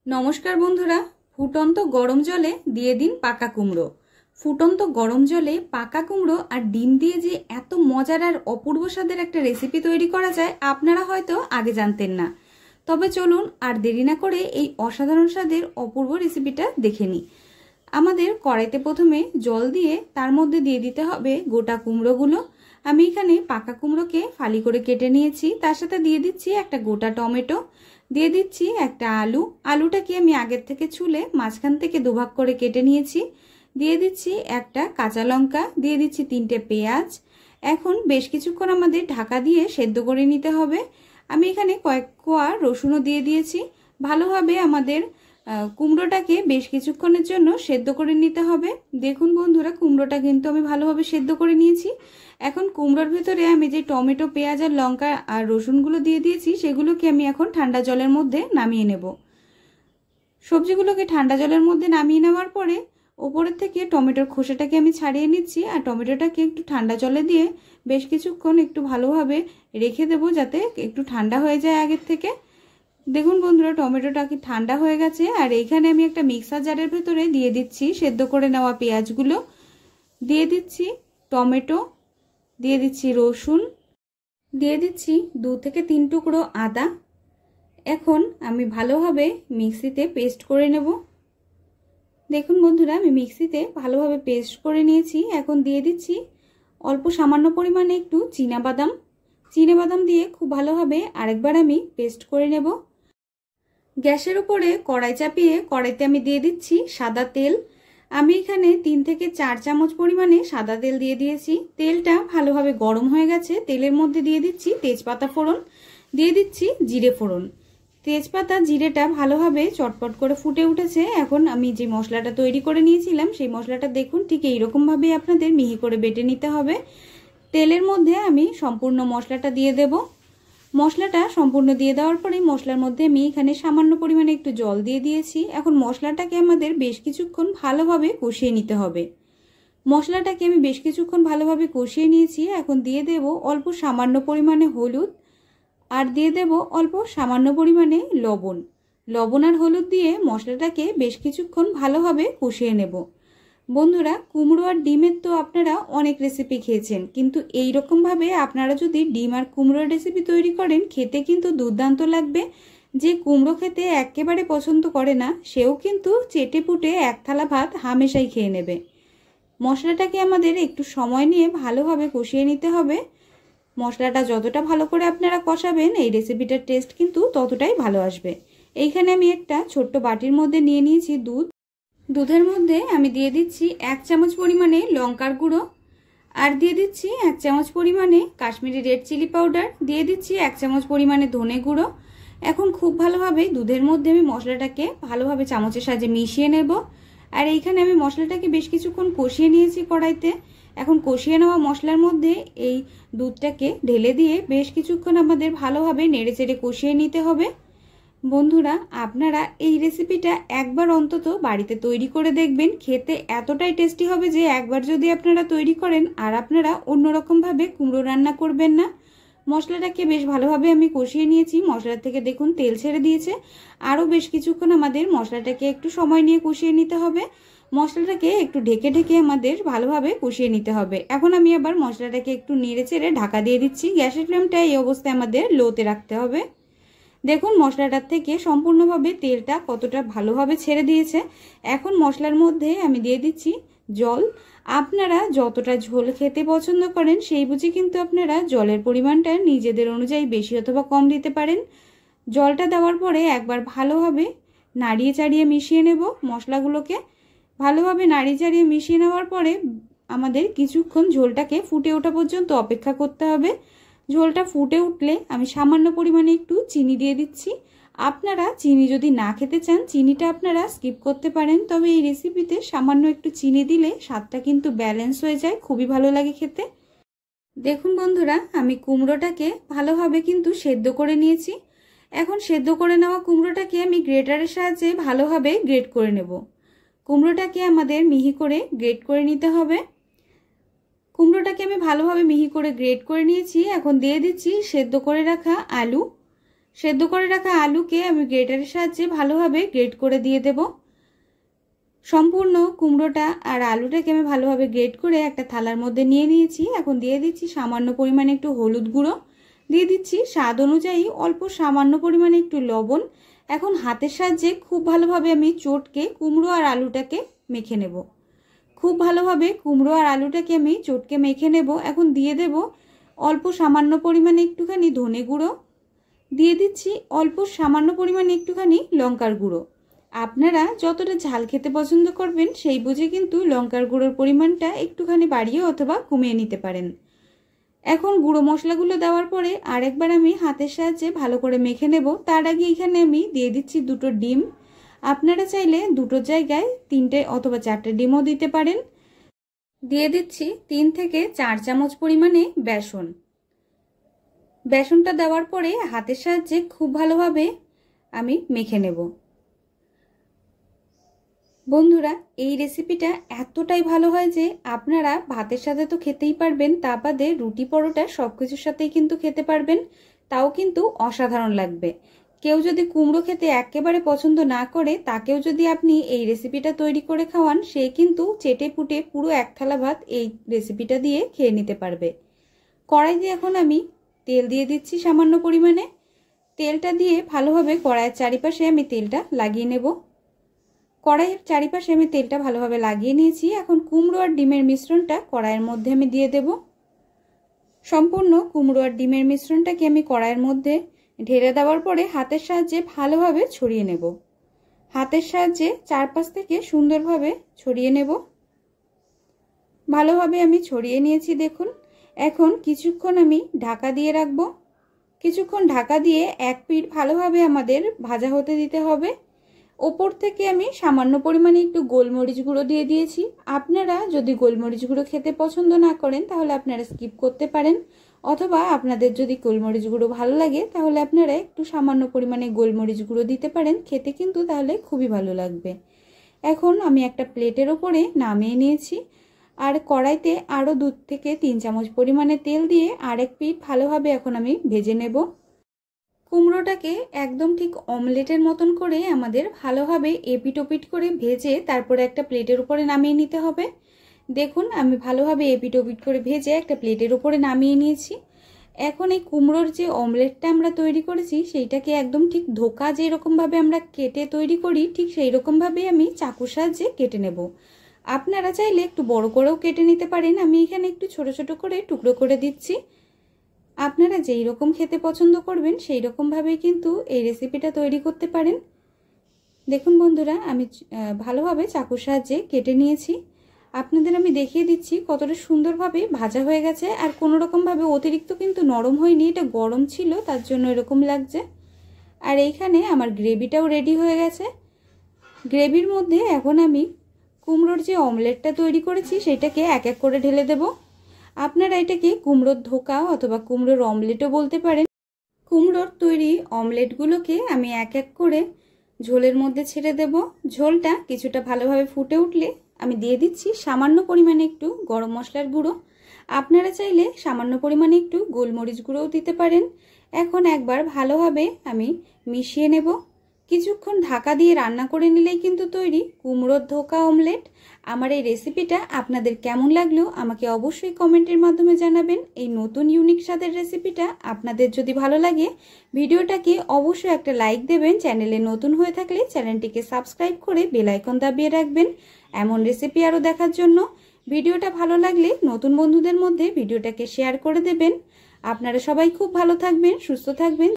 नमस्कार बंधुरा फुटন্ত गरम जले दिए दिन पाका कुमड़ो। फुटন্ত गरम जले पाका कुमड़ो और डिम दिए जे एत मजार और अपूर्व स्वादेर एक रेसिपि तैरी करा जाए आपनारा हयतो आगे जानतेन ना। तबे चलुन और देरी ना करे एई असाधारण स्वादेर अपूर्व रेसिपिटा देखे निई। आमादेर कड़ाइते प्रथमे जल दिए तार मध्य दिए दिते हबे गोटा कुमड़ोगुलो। आमी एखाने पाका कुमड़ोके फाली करे केटे निয়েছি। तार साथे दिए दिচ্ছি একটা গোটা টমেটো, দিয়ে দিচ্ছি একটা আলু। আলুটাকে আমি আগের থেকে ছুলে মাঝখান থেকে দুভাগ করে কেটে নিয়েছি। দিয়ে দিচ্ছি একটা কাঁচা লঙ্কা, দিয়ে দিচ্ছি 3টে পেঁয়াজ। এখন বেশ কিছুক্ষণ আমাদের ঢাকা দিয়ে সেদ্ধ করে নিতে হবে। আমি এখানে কয়েক কোয়া রসুনও দিয়ে দিয়েছি। ভালোভাবে আমাদের কুমড়োটাকে বেশ কিছুক্ষণের জন্য সেদ্ধ করে নিতে হবে। দেখুন বন্ধুরা, কুমড়োটা কিন্তু আমি ভালোভাবে সেদ্ধ করে নিয়েছি। এখন কুমড়োর ভেতরে আমি যে টমেটো, পেঁয়াজ আর লঙ্কা আর রসুনগুলো দিয়ে দিয়েছি সেগুলোকে আমি এখন ঠান্ডা জলের মধ্যে নামিয়ে নেব। সবজিগুলোকে ঠান্ডা জলের মধ্যে নামিয়ে নেওয়ার পরে উপরের থেকে টমেটোর খোসাটাকে আমি ছাড়িয়ে নিচ্ছি আর টমেটোটাকে একটু ঠান্ডা জলে দিয়ে বেশ কিছুক্ষণ একটু ভালোভাবে রেখে দেব যাতে একটু ঠান্ডা হয়ে যায় আগের থেকে। দেখুন বন্ধুরা, টমেটোটা কি ঠান্ডা হয়ে গেছে। আর এইখানে আমি একটা মিক্সার জারের ভেতরে দিয়ে দিচ্ছি সেদ্ধ করে নেওয়া পেঁয়াজগুলো, দিয়ে দিচ্ছি টমেটো, দিয়ে দিচ্ছি রসুন, দিয়ে দিচ্ছি 2 থেকে 3 টুকরো আদা। এখন আমি ভালোভাবে মিক্সিতে পেস্ট করে নেব। দেখুন বন্ধুরা, আমি মিক্সিতে ভালোভাবে পেস্ট করে নিয়েছি। এখন দিয়ে দিচ্ছি অল্প সামান্য পরিমাণে একটু চীনাবাদাম দিয়ে খুব ভালোভাবে আরেকবার আমি পেস্ট করে নেব। গ্যাসের উপরে কড়াই চাপিয়ে কড়াইতে আমি দিয়ে দিচ্ছি সাদা তেল। আমি এখানে 3 থেকে 4 চামচ পরিমাণে সাদা তেল দিয়ে দিয়েছি। তেলটা ভালোভাবে গরম হয়ে গেছে। তেলের মধ্যে দিয়ে দিচ্ছি তেজপাতা ফোড়ন, দিয়ে দিচ্ছি জিরে ফোড়ন। তেজপাতা জিরেটা ভালোভাবে চটপট করে ফুটে উঠেছে। এখন আমি যে মশলাটা তৈরি করে নিয়েছিলাম সেই মশলাটা দেখুন ঠিক এইরকমভাবে আপনাদের মিহি করে বেটে নিতে হবে। তেলের মধ্যে আমি সম্পূর্ণ মশলাটা দিয়ে দেব। মশলাটা সম্পূর্ণ দিয়ে দেওয়ার পরে মশলার মধ্যে আমি এখানে সামান্য পরিমাণে একটু জল দিয়ে দিয়েছি। এখন মশলাটাকে আমাদের বেশ কিছুক্ষণ ভালোভাবে কষিয়ে নিতে হবে। মশলাটাকে আমি বেশ কিছুক্ষণ ভালোভাবে কষিয়ে নিয়েছি। এখন দিয়ে দেব অল্প সামান্য পরিমাণে হলুদ আর দিয়ে দেব অল্প সামান্য পরিমাণে লবণ আর হলুদ দিয়ে মশলাটাকে বেশ কিছুক্ষণ ভালোভাবে কষিয়ে নেব। বন্ধুরা, কুমড়ো আর ডিমের তো আপনারা অনেক রেসিপি খেয়েছেন, কিন্তু এই রকম ভাবে আপনারা যদি ডিম আর কুমড়োর রেসিপি তৈরি করেন খেতে কিন্তু দুর্দান্ত লাগবে। যে কুমড়ো খেতে একেবারে পছন্দ করে না সেও কিন্তু চেটে পুটে এক থালা ভাত হামেশাই খেয়ে নেবে। মশলাটাকে আমাদের একটু সময় নিয়ে ভালোভাবে কষিয়ে নিতে হবে। মশলাটা যতটা ভালো করে আপনারা কষাবেন এই রেসিপিটার টেস্ট কিন্তু ততটাই ভালো আসবে। এইখানে আমি একটা ছোট্ট বাটির মধ্যে নিয়ে নিয়েছি দুধের মধ্যে আমি দিয়ে দিচ্ছি 1 চামচ পরিমাণে লঙ্কার গুঁড়ো আর দিয়ে দিচ্ছি 1 চামচ পরিমাণে কাশ্মীরি রেড চিলি পাউডার, দিয়ে দিচ্ছি 1 চামচ পরিমাণে ধনে গুঁড়ো। এখন খুব ভালোভাবে দুধের মধ্যে আমি মশলাটাকে ভালোভাবে চামচের সাহায্যে মিশিয়ে নেব। আর এইখানে আমি মশলাটাকে বেশ কিছুক্ষণ কষিয়ে নিয়েছি কড়াইতে। এখন কষিয়ে নেওয়া মশলার মধ্যে এই দুধটাকে ঢেলে দিয়ে বেশ কিছুক্ষণ আমাদের ভালোভাবে নেড়েচেড়ে কষিয়ে নিতে হবে। বন্ধুরা, আপনারা এই রেসিপিটা একবার অন্তত বাড়িতে তৈরি করে দেখবেন। খেতে এতটাই টেস্টি হবে যে একবার যদি আপনারা তৈরি করেন আর আপনারা অন্যরকমভাবে কুমড়ো রান্না করবেন না। মশলাটাকে বেশ ভালোভাবে আমি কষিয়ে নিয়েছি। মশলা থেকে দেখুন তেল ছেড়ে দিয়েছে। আরও বেশ কিছুক্ষণ আমাদের মশলাটাকে একটু সময় নিয়ে কষিয়ে নিতে হবে। মশলাটাকে একটু ঢেকে ঢেকে আমাদের ভালোভাবে কষিয়ে নিতে হবে। এখন আমি আবার মশলাটাকে একটু নেড়ে চেড়ে ঢাকা দিয়ে দিচ্ছি। গ্যাসের ফ্লেমটা এই অবস্থায় আমাদের লোতে রাখতে হবে। দেখুন মশলাটার থেকে সম্পূর্ণভাবে তেলটা কতটা ভালোভাবে ছেড়ে দিয়েছে। এখন মশলার মধ্যে আমি দিয়ে দিচ্ছি জল। আপনারা যতটা ঝোল খেতে পছন্দ করেন সেই বুঝে কিন্তু আপনারা জলের পরিমাণটা নিজেদের অনুযায়ী বেশি অথবা কম দিতে পারেন। জলটা দেওয়ার পরে একবার ভালোভাবে নাড়িয়ে চাড়িয়ে মিশিয়ে নেব। মশলাগুলোকে ভালোভাবে নাড়িয়ে চাড়িয়ে মিশিয়ে নেওয়ার পরে আমাদের কিছুক্ষণ ঝোলটাকে ফুটে ওঠা পর্যন্ত অপেক্ষা করতে হবে। ঝোলটা ফুটে উঠলে আমি সামান্য পরিমাণে একটু চিনি দিয়ে দিচ্ছি। আপনারা চিনি যদি না খেতে চান চিনিটা আপনারা স্কিপ করতে পারেন, তবে এই রেসিপিতে সামান্য একটু চিনি দিলে স্বাদটা কিন্তু ব্যালেন্স হয়ে যায়, খুবই ভালো লাগে খেতে। দেখুন বন্ধুরা, আমি কুমড়োটাকে ভালোভাবে কিন্তু সেদ্ধ করে নিয়েছি। এখন সেদ্ধ করে নেওয়া কুমড়োটাকে আমি গ্রেটারের সাহায্যে ভালোভাবে গ্রেট করে নেব। কুমড়োটাকে আমাদের মিহি করে গ্রেট করে নিতে হবে। কুমড়োটাকে আমি ভালোভাবে মিহি করে গ্রেট করে নিয়েছি। এখন দিয়ে দিচ্ছি সেদ্ধ করে রাখা আলু। সেদ্ধ করে রাখা আলুকে আমি গ্রেটারের সাহায্যে ভালোভাবে গ্রেট করে দিয়ে দেব। সম্পূর্ণ কুমড়োটা আর আলুটাকে আমি ভালোভাবে গ্রেট করে একটা থালার মধ্যে নিয়ে নিয়েছি। এখন দিয়ে দিচ্ছি সামান্য পরিমাণে একটু হলুদ গুঁড়ো, দিয়ে দিচ্ছি স্বাদ অনুযায়ী অল্প সামান্য পরিমাণে একটু লবণ। এখন হাতের সাহায্যে খুব ভালোভাবে আমি চটকে কুমড়ো আর আলুটাকে মেখে নেব। খুব ভালোভাবে কুমড়ো আর আলুটাকে আমি চটকে মেখে নেব। এখন দিয়ে দেব অল্প সামান্য পরিমাণে একটুখানি ধনে গুঁড়ো, দিয়ে দিচ্ছি অল্প সামান্য পরিমাণে একটুখানি লঙ্কার গুঁড়ো। আপনারা যতটা ঝাল খেতে পছন্দ করবেন সেই বুঝে কিন্তু লঙ্কার গুঁড়োর পরিমাণটা একটুখানি বাড়িয়ে অথবা কমিয়ে নিতে পারেন। এখন গুঁড়ো মশলাগুলো দেওয়ার পরে আরেকবার আমি হাতের সাহায্যে ভালো করে মেখে নেব। তার আগে এখানে আমি দিয়ে দিচ্ছি 2টো ডিম। আপনারা চাইলে 2টোর জায়গায় 3টে অথবা 4টে ডিমও দিতে পারেন। দিয়ে দিচ্ছি 3 থেকে 4 চামচ পরিমাণে বেসন। বেসনটা দেওয়ার পরে হাতের সাহায্যে খুব ভালোভাবে আমি মেখে নেব। বন্ধুরা, এই রেসিপিটা এতটাই ভালো হয় যে আপনারা ভাতের সাথে তো খেতেই পারবেন, তা বাদে রুটি পরোটা সব কিছুর সাথেই কিন্তু খেতে পারবেন, তাও কিন্তু অসাধারণ লাগবে। কেউ যদি কুমড়ো খেতে একেবারে পছন্দ না করে তাকেও যদি আপনি এই রেসিপিটা তৈরি করে খাওয়ান, সে কিন্তু চেটে পুটে পুরো 1 থালা ভাত এই রেসিপিটা দিয়ে খেয়ে নিতে পারবে। কড়াই দিয়ে এখন আমি তেল দিয়ে দিচ্ছি সামান্য পরিমাণে। তেলটা দিয়ে ভালোভাবে কড়াইয়ের চারিপাশে আমি তেলটা লাগিয়ে নেব। কড়াইয়ের চারিপাশে আমি তেলটা ভালোভাবে লাগিয়ে নিয়েছি। এখন কুমড়ো আর ডিমের মিশ্রণটা কড়াইয়ের মধ্যে আমি দিয়ে দেব। সম্পূর্ণ কুমড়ো আর ডিমের মিশ্রণটাকে আমি কড়াইয়ের মধ্যে ঢেলে দেওয়ার পরে হাতের সাহায্যে ভালোভাবে ছড়িয়ে নেব। হাতের সাহায্যে চারপাশ থেকে সুন্দরভাবে ছড়িয়ে নেব। ভালোভাবে আমি ছড়িয়ে নিয়েছি দেখুন। এখন কিছুক্ষণ আমি ঢাকা দিয়ে রাখবো। কিছুক্ষণ ঢাকা দিয়ে এক পিঠ ভালোভাবে আমাদের ভাজা হতে দিতে হবে। ওপর থেকে আমি সামান্য পরিমাণে একটু গোলমরিচ গুঁড়ো দিয়ে দিয়েছি। আপনারা যদি গোলমরিচ গুঁড়ো খেতে পছন্দ না করেন তাহলে আপনারা স্কিপ করতে পারেন, অথবা আপনাদের যদি গোলমরিচ গুঁড়ো ভালো লাগে তাহলে আপনারা একটু সামান্য পরিমাণে গোলমরিচ গুঁড়ো দিতে পারেন, খেতে কিন্তু তাহলে খুবই ভালো লাগবে। এখন আমি একটা প্লেটের ওপরে নামিয়ে নিয়েছি আর কড়াইতে আরও 2 থেকে 3 চামচ পরিমাণে তেল দিয়ে আরেক পিঠ ভালোভাবে এখন আমি ভেজে নেব। কুমড়োটাকে একদম ঠিক অমলেটের মতন করে আমাদের ভালোভাবে এপিট ওপিট করে ভেজে তারপরে একটা প্লেটের উপরে নামিয়ে নিতে হবে। দেখুন আমি ভালোভাবে এপিট ওপিট করে ভেজে একটা প্লেটের উপরে নামিয়ে নিয়েছি। এখন এই কুমড়োর যে অমলেটটা আমরা তৈরি করেছি সেইটাকে একদম ঠিক ধোকা যেরকমভাবে আমরা কেটে তৈরি করি ঠিক সেই রকমভাবেই আমি চাকুর সাহায্যে কেটে নেব। আপনারা চাইলে একটু বড় করেও কেটে নিতে পারেন, আমি এখানে একটু ছোট ছোট করে টুকরো করে দিচ্ছি। আপনারা যেই রকম খেতে পছন্দ করবেন সেই রকমভাবেই কিন্তু এই রেসিপিটা তৈরি করতে পারেন। দেখুন বন্ধুরা, আমি ভালোভাবে চাকুর সাহায্যে কেটে নিয়েছি। আপনাদের আমি দেখিয়ে দিচ্ছি কতটা সুন্দরভাবে ভাজা হয়ে গেছে, আর কোনো রকমভাবে অতিরিক্ত কিন্তু নরম হয়নি, এটা গরম ছিল তার জন্য এরকম লাগছে। আর এইখানে আমার গ্রেভিটাও রেডি হয়ে গেছে। গ্রেভির মধ্যে এখন আমি কুমড়োর যে অমলেটটা তৈরি করেছি সেটাকে এক এক করে ঢেলে দেব। আপনারা এটাকে কুমড়োর ধোকা অথবা কুমড়োর অমলেটও বলতে পারেন। কুমড়োর তৈরি অমলেটগুলোকে আমি এক এক করে ঝোলের মধ্যে ছেড়ে দেব। ঝোলটা কিছুটা ভালোভাবে ফুটে উঠলে আমি দিয়ে দিচ্ছি সামান্য পরিমাণে একটু গরম মশলার গুঁড়ো। আপনারা চাইলে সামান্য পরিমাণে একটু গোলমরিচ গুঁড়োও দিতে পারেন। এখন একবার ভালোভাবে আমি মিশিয়ে নেব। কিছুক্ষণ ঢাকা দিয়ে রান্না করে নিলেই কিন্তু তৈরি কুমড়োর ধোকা অমলেট। আমার এই রেসিপিটা আপনাদের কেমন লাগলো আমাকে অবশ্যই কমেন্টের মাধ্যমে জানাবেন। এই নতুন ইউনিক স্বাদের রেসিপিটা আপনাদের যদি ভালো লাগে ভিডিওটাকে অবশ্যই একটা লাইক দেবেন। চ্যানেলে নতুন হয়ে থাকলে চ্যানেলটিকে সাবস্ক্রাইব করে বেল আইকন দাবিয়ে রাখবেন এমন রেসিপি আরও দেখার জন্য। ভিডিওটা ভালো লাগলে নতুন বন্ধুদের মধ্যে ভিডিওটাকে শেয়ার করে দেবেন। আপনারা সবাই খুব ভালো থাকবেন, সুস্থ থাকবেন।